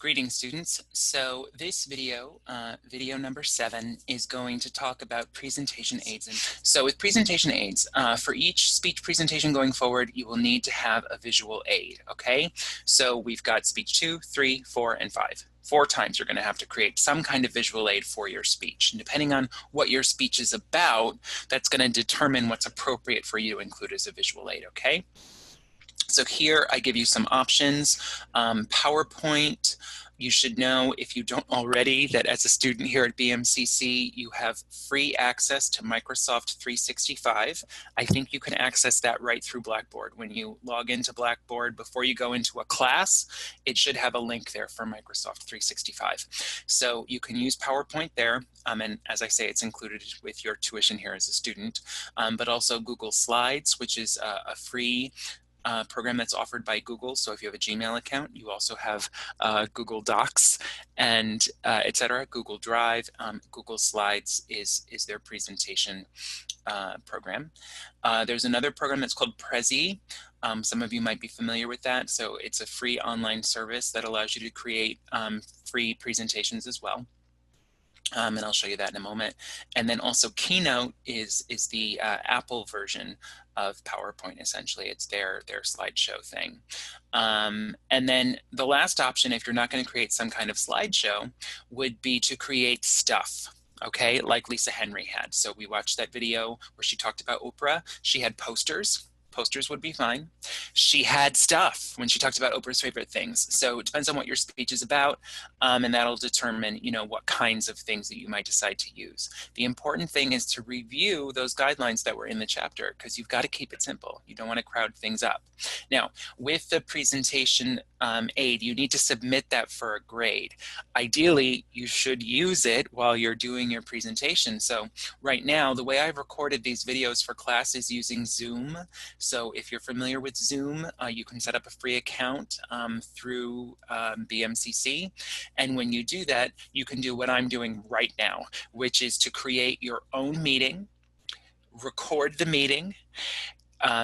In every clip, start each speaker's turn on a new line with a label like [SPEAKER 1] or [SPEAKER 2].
[SPEAKER 1] Greetings, students. So this video, video number 7, is going to talk about presentation aids. And so with presentation aids, for each speech presentation going forward, you will need to have a visual aid, okay? So we've got speech 2, 3, 4, and 5. 4 times you're going to have to create some kind of visual aid for your speech. And depending on what your speech is about, that's going to determine what's appropriate for you to include as a visual aid, okay? So here I give you some options. PowerPoint, you should know, if you don't already, that as a student here at BMCC, you have free access to Microsoft 365. I think you can access that right through Blackboard. When you log into Blackboard before you go into a class, it should have a link there for Microsoft 365. So you can use PowerPoint there, and as I say, it's included with your tuition here as a student, but also Google Slides, which is a free program that's offered by Google. So if you have a Gmail account, you also have Google Docs and etc. Google Drive. Google Slides is their presentation program. There's another program that's called Prezi. Some of you might be familiar with that. So it's a free online service that allows you to create free presentations as well. And I'll show you that in a moment. And then also Keynote is the Apple version of PowerPoint, essentially. It's their slideshow thing. And then the last option, if you're not going to create some kind of slideshow, would be to create stuff. Okay, like Lisa Henry had. So we watched that video where she talked about Oprah. She had posters. Posters would be fine. She had stuff when she talked about Oprah's favorite things. So it depends on what your speech is about, and that'll determine, what kinds of things that you might decide to use. The important thing is to review those guidelines that were in the chapter, because you've got to keep it simple. You don't want to crowd things up. Now, with the presentation aid, you need to submit that for a grade. Ideally, you should use it while you're doing your presentation. So right now, the way I've recorded these videos for class is using Zoom. So if you're familiar with Zoom, you can set up a free account through BMCC. And when you do that, you can do what I'm doing right now, which is to create your own meeting, record the meeting,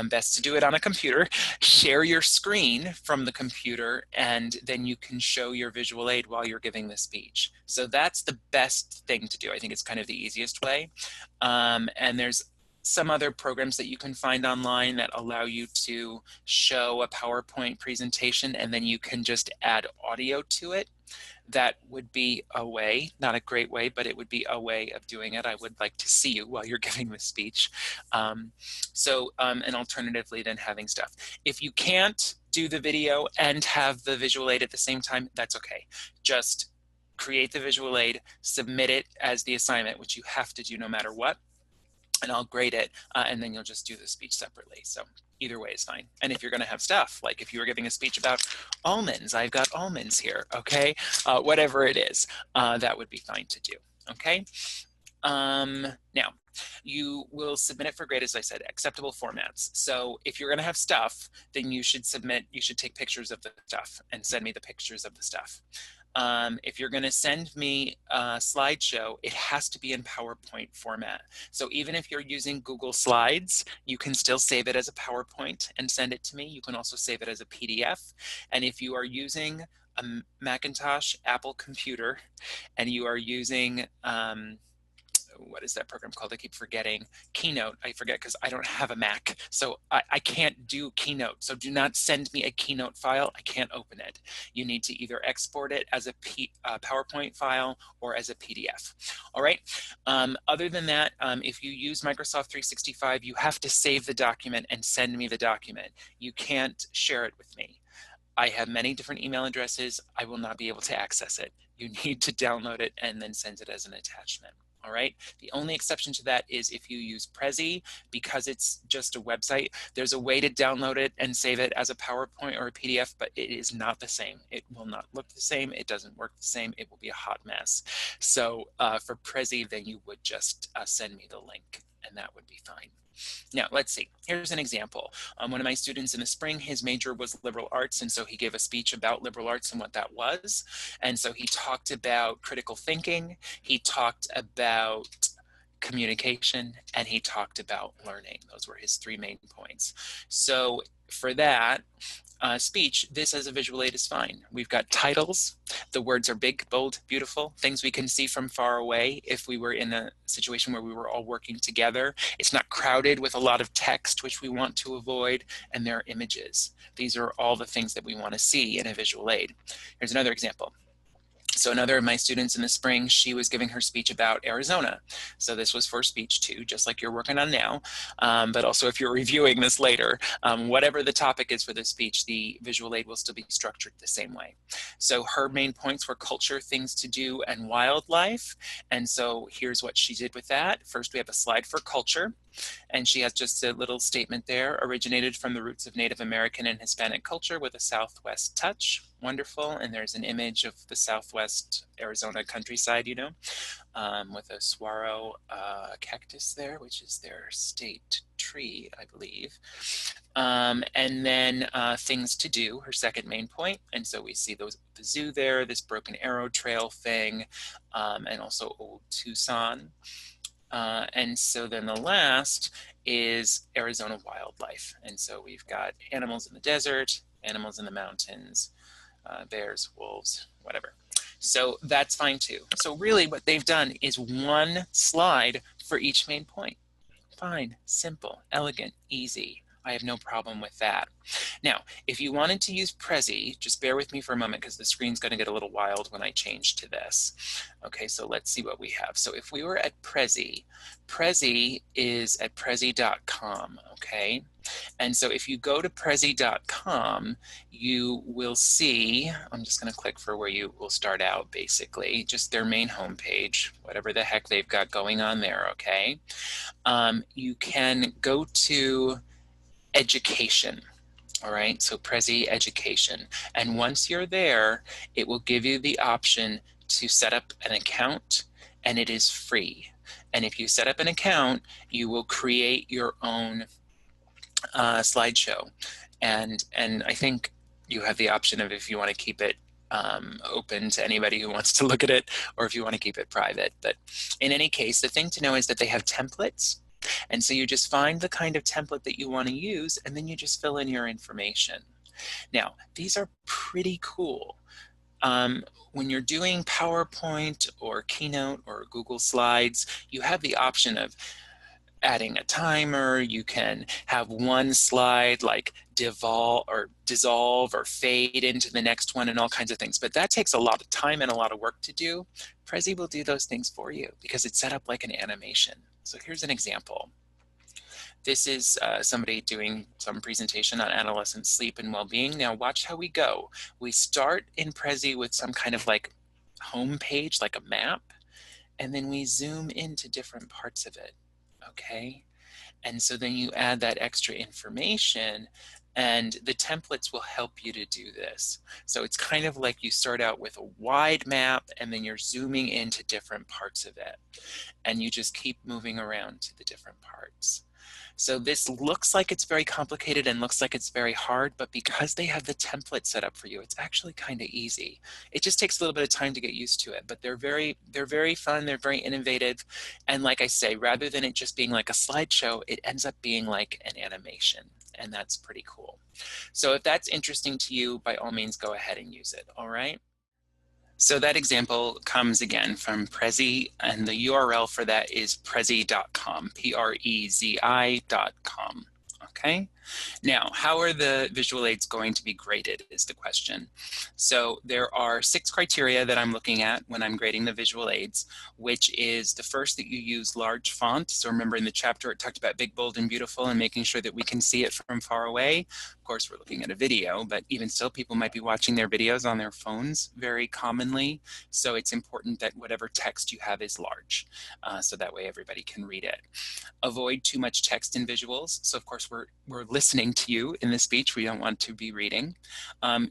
[SPEAKER 1] best to do it on a computer, share your screen from the computer, and then you can show your visual aid while you're giving the speech. So that's the best thing to do. I think it's kind of the easiest way. And there's some other programs that you can find online that allow you to show a PowerPoint presentation, and then you can just add audio to it. That would be a way, not a great way, but it would be a way of doing it. I would like to see you while you're giving the speech. And alternatively then having stuff. If you can't do the video and have the visual aid at the same time, that's okay. Just create the visual aid, submit it as the assignment, which you have to do no matter what, and I'll grade it, and then you'll just do the speech separately. So either way is fine. And if you're going to have stuff, like if you were giving a speech about almonds, I've got almonds here, okay? Whatever it is, that would be fine to do, okay? Now, you will submit it for grade, as I said, acceptable formats. So if you're going to have stuff, then you should take pictures of the stuff and send me the pictures of the stuff. If you're going to send me a slideshow, it has to be in PowerPoint format. So even if you're using Google Slides, you can still save it as a PowerPoint and send it to me. You can also save it as a PDF. And if you are using a Macintosh Apple computer and you are using what is that program called? I keep forgetting. Keynote. I forget because I don't have a Mac. So I can't do Keynote. So do not send me a Keynote file. I can't open it. You need to either export it as a PowerPoint file or as a PDF. All right. Other than that, if you use Microsoft 365, you have to save the document and send me the document. You can't share it with me. I have many different email addresses. I will not be able to access it. You need to download it and then send it as an attachment. All right. The only exception to that is if you use Prezi, because it's just a website. There's a way to download it and save it as a PowerPoint or a PDF, but it is not the same. It will not look the same. It doesn't work the same. It will be a hot mess. So for Prezi, then you would just send me the link, and that would be fine. Now, let's see. Here's an example. One of my students in the spring, his major was liberal arts, and so he gave a speech about liberal arts and what that was. And so he talked about critical thinking. He talked about communication, and he talked about learning. Those were his 3 main points. So for that, speech, this as a visual aid is fine. We've got titles. The words are big, bold, beautiful, things we can see from far away if we were in a situation where we were all working together. It's not crowded with a lot of text, which we want to avoid, and there are images. These are all the things that we want to see in a visual aid. Here's another example. So another of my students in the spring, she was giving her speech about Arizona. So this was for speech 2, just like you're working on now. But also if you're reviewing this later, whatever the topic is for the speech, the visual aid will still be structured the same way. So her main points were culture, things to do, and wildlife. And so here's what she did with that. First, we have a slide for culture. And she has just a little statement there, originated from the roots of Native American and Hispanic culture with a Southwest touch. Wonderful. And there's an image of the Southwest Arizona countryside, you know, with a saguaro cactus there, which is their state tree, I believe. And then things to do, her second main point. And so we see the zoo there, this Broken Arrow Trail thing, and also Old Tucson. And so then the last is Arizona wildlife. And so we've got animals in the desert, animals in the mountains, bears, wolves, whatever. So that's fine too. So really what they've done is one slide for each main point. Fine, simple, elegant, easy. I have no problem with that. Now, if you wanted to use Prezi, just bear with me for a moment because the screen's going to get a little wild when I change to this. Okay, so let's see what we have. So if we were at Prezi, Prezi is at prezi.com, okay? And so if you go to prezi.com, you will see, I'm just going to click for where you will start out basically, just their main homepage, whatever the heck they've got going on there, okay? You can go to education. All right, so Prezi education. And once you're there, it will give you the option to set up an account, and it is free. And if you set up an account, you will create your own slideshow. And I think you have the option of if you want to keep it open to anybody who wants to look at it, or if you want to keep it private. But in any case, the thing to know is that they have templates. And so you just find the kind of template that you want to use, and then you just fill in your information. Now, these are pretty cool. When you're doing PowerPoint or Keynote or Google Slides, you have the option of adding a timer. You can have one slide like dissolve or fade into the next one and all kinds of things. But that takes a lot of time and a lot of work to do. Prezi will do those things for you because it's set up like an animation. So here's an example. This is somebody doing some presentation on adolescent sleep and well-being. Now watch how we go. We start in Prezi with some kind of like home page, like a map, and then we zoom into different parts of it, okay? And so then you add that extra information, and the templates will help you to do this. So it's kind of like you start out with a wide map, and then you're zooming into different parts of it. And you just keep moving around to the different parts. So this looks like it's very complicated and looks like it's very hard, but because they have the template set up for you, it's actually kind of easy. It just takes a little bit of time to get used to it, but they're very fun, they're very innovative. And like I say, rather than it just being like a slideshow, it ends up being like an animation, and that's pretty cool. So if that's interesting to you, by all means, go ahead and use it, all right? So that example comes again from Prezi, and the URL for that is prezi.com, Prezi.com. Okay. Now, how are the visual aids going to be graded is the question. So there are 6 criteria that I'm looking at when I'm grading the visual aids, which is the first, that you use large font. So remember in the chapter it talked about big, bold, and beautiful and making sure that we can see it from far away. Of course, we're looking at a video, but even still, people might be watching their videos on their phones very commonly. So it's important that whatever text you have is large, so that way everybody can read it. Avoid too much text in visuals. So of course, we're listening to you in the speech. We don't want to be reading.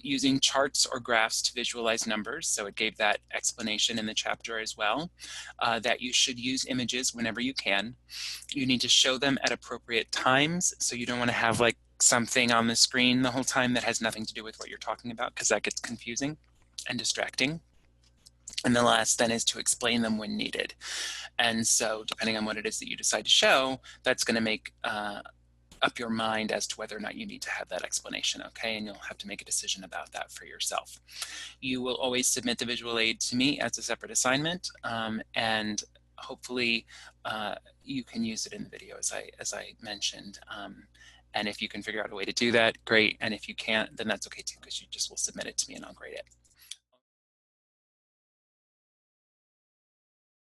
[SPEAKER 1] Using charts or graphs to visualize numbers. So it gave that explanation in the chapter as well. That you should use images whenever you can. You need to show them at appropriate times. So you don't want to have like something on the screen the whole time that has nothing to do with what you're talking about, because that gets confusing and distracting. And the last then is to explain them when needed. And so depending on what it is that you decide to show, that's going to make up your mind as to whether or not you need to have that explanation, okay? And you'll have to make a decision about that for yourself. You will always submit the visual aid to me as a separate assignment, and hopefully you can use it in the video as I mentioned. And if you can figure out a way to do that, great. And if you can't, then that's okay too, because you just will submit it to me and I'll grade it.